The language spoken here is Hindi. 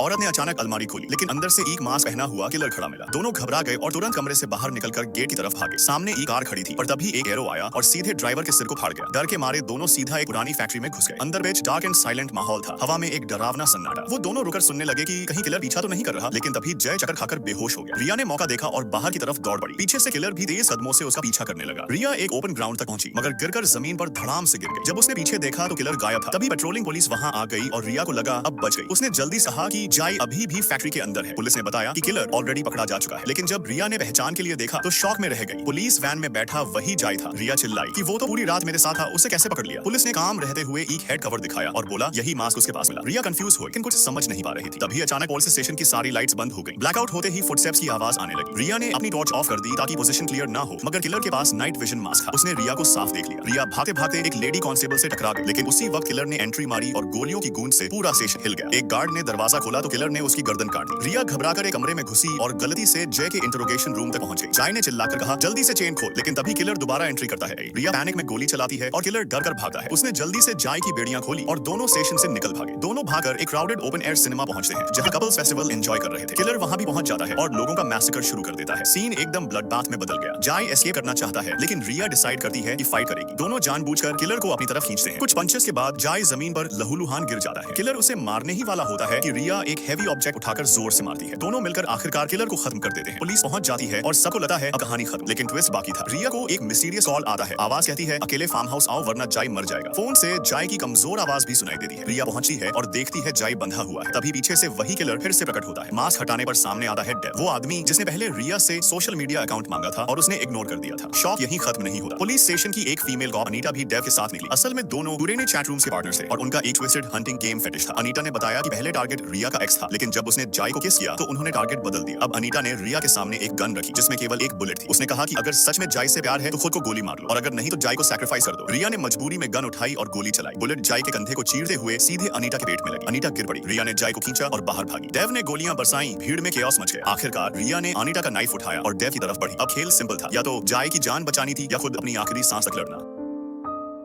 औरत ने अचानक अलमारी खोली, लेकिन अंदर से एक मास्क पहना हुआ किलर खड़ा मिला। दोनों घबरा गए और तुरंत कमरे से बाहर निकलकर गेट की तरफ भागे। सामने एक कार खड़ी थी, पर तभी एक एरो आया और सीधे ड्राइवर के सिर को फाड़ गया। डर के मारे दोनों सीधा एक पुरानी फैक्ट्री में घुस गए। अंदर बेच डार्क एंड साइलेंट माहौल था। हवा में एक डरावना सन्नाटा। वो दोनों रुकर सुनने लगे कि कहीं किलर पीछा तो नहीं कर रहा, लेकिन तभी जय चक्कर खाकर बेहोश हो गया। रिया ने मौका देखा और बाहर की तरफ दौड़ पड़ी। पीछे से किलर भी तेज कदमों से उसका पीछा करने लगा। रिया एक ओपन ग्राउंड तक पहुंची, मगर गिरकर जमीन पर धड़ाम से गिर गई। जब उसने पीछे देखा तो किलर गायब था। तभी पेट्रोलिंग पुलिस वहां आ गई और रिया को लगा अब बच गई। उसने जल्दी से कहा कि जय अभी भी फैक्ट्री के अंदर है। पुलिस ने बताया कि किलर ऑलरेडी पकड़ा जा चुका है, लेकिन जब रिया ने पहचान के लिए देखा तो शॉक में रह गई। पुलिस वैन में बैठा वही जय था। रिया चिल्लाई कि वो तो पूरी रात मेरे साथ था, उसे कैसे पकड़ लिया। पुलिस ने काम रहते हुए एक हेड कवर दिखाया और बोला यही मास्क उसके पास मिला। रिया कंफ्यूज हुई, लेकिन कुछ समझ नहीं पा रही थी। तभी अचानक पुलिस स्टेशन की सारी लाइट्स बंद हो गई। ब्लैकआउट होते ही फुटस्टेप्स की आवाज आने लगी। रिया ने अपनी टॉर्च ऑफ कर दी ताकि पोजीशन क्लियर ना हो, मगर किलर के पास नाइट विजन मास्क था। उसने रिया को साफ देख लिया। रिया भागते भागते एक लेडी कांस्टेबल से टकरा गई, लेकिन उसी वक्त किलर ने एंट्री मारी और गोलियों की गूंज से पूरा स्टेशन हिल गया। एक गार्ड ने दरवाजा खोला तो किलर ने उसकी गर्दन काट दी। रिया घबराकर एक कमरे में घुसी और गलती से जय के इंटरोगेशन रूम तक पहुंच गई। जय ने चिल्लाकर कहा जल्दी से चेन खोल, लेकिन तभी किलर दोबारा एंट्री करता है। रिया पैनिक में गोली चलाती है और किलर डर कर भागता है। उसने जल्दी से जय की बेड़ियां खोली और दोनों स्टेशन से निकल भागे। दोनों भागकर एक क्राउडेड ओपन एयर सिनेमा पहुंचते हैं, जहां कपल्स फेस्टिवल एंजॉय कर रहे थे। किलर वहां भी पहुंच जाता है और लोगों का मैसेकर शुरू कर देता है। सीन एकदम ब्लडबाथ में बदल गया। जय एस्केप करना चाहता है, लेकिन रिया डिसाइड करती है कि फाइट करेगी। दोनों जानबूझकर किलर को अपनी तरफ खींचते हैं। कुछ पंचेस के बाद जय जमीन पर लहूलुहान गिर जाता है। किलर उसे मारने ही वाला होता है कि रिया एक हैवी ऑब्जेक्ट उठाकर जोर से मारती है। दोनों मिलकर आखिरकार किलर को खत्म कर देते हैं। पुलिस पहुंच जाती है और सबको लगता है अब कहानी खत्म, लेकिन ट्विस्ट बाकी था। रिया को एक मिस्टीरियस कॉल आता है। आवाज कहती है अकेले फार्म हाउस आओ वरना जय मर जाएगा। फोन से जय की कमजोर आवाज भी सुनाई देती है। रिया पहुंचती है और देखती है जय बंधा हुआ है। तभी पीछे से वही किलर फिर से प्रकट होता है। मास्क हटाने पर सामने आता है डेव, वो आदमी जिसने पहले रिया से सोशल मीडिया अकाउंट मांगा था और उसने इग्नोर कर दिया था। शॉक यहीं खत्म नहीं होता। पुलिस स्टेशन की एक फीमेल कॉप अनीता भी डेव के साथ निकली। असल में दोनों पुराने चैट रूम्स के पार्टनर्स थे और उनका एक ट्विस्टेड हंटिंग गेम फेटिश था। अनीता ने बताया कि पहले टारगेट रिया का एक्स था, लेकिन जब उसने जय को किस किया तो उन्होंने टारगेट बदल दिया। अब अनीता ने रिया के सामने एक गन रखी जिसमें केवल एक बुलेट थी। उसने कहा कि अगर सच में जय से प्यार है तो खुद को गोली मार लो और अगर नहीं तो जय को सैक्रिफाइस कर दो। रिया ने मजबूरी में गन उठाई और गोली चलाई। बुलेट जय के कंधे को चीरते हुए सीधे अनीता के पेट में लगी। अनीता गिर पड़ी। रिया ने जय को खींचा और बाहर भागी। डेव ने गोलियां बरसाई। भीड़ में केओस मच गया। आखिरकार रिया ने अनीता का नाइफ उठाया और डेव की तरफ बढ़ी। अब खेल सिंपल था, या तो जय की जान बचानी थी या खुद अपनी आखिरी सांस तक लड़ना।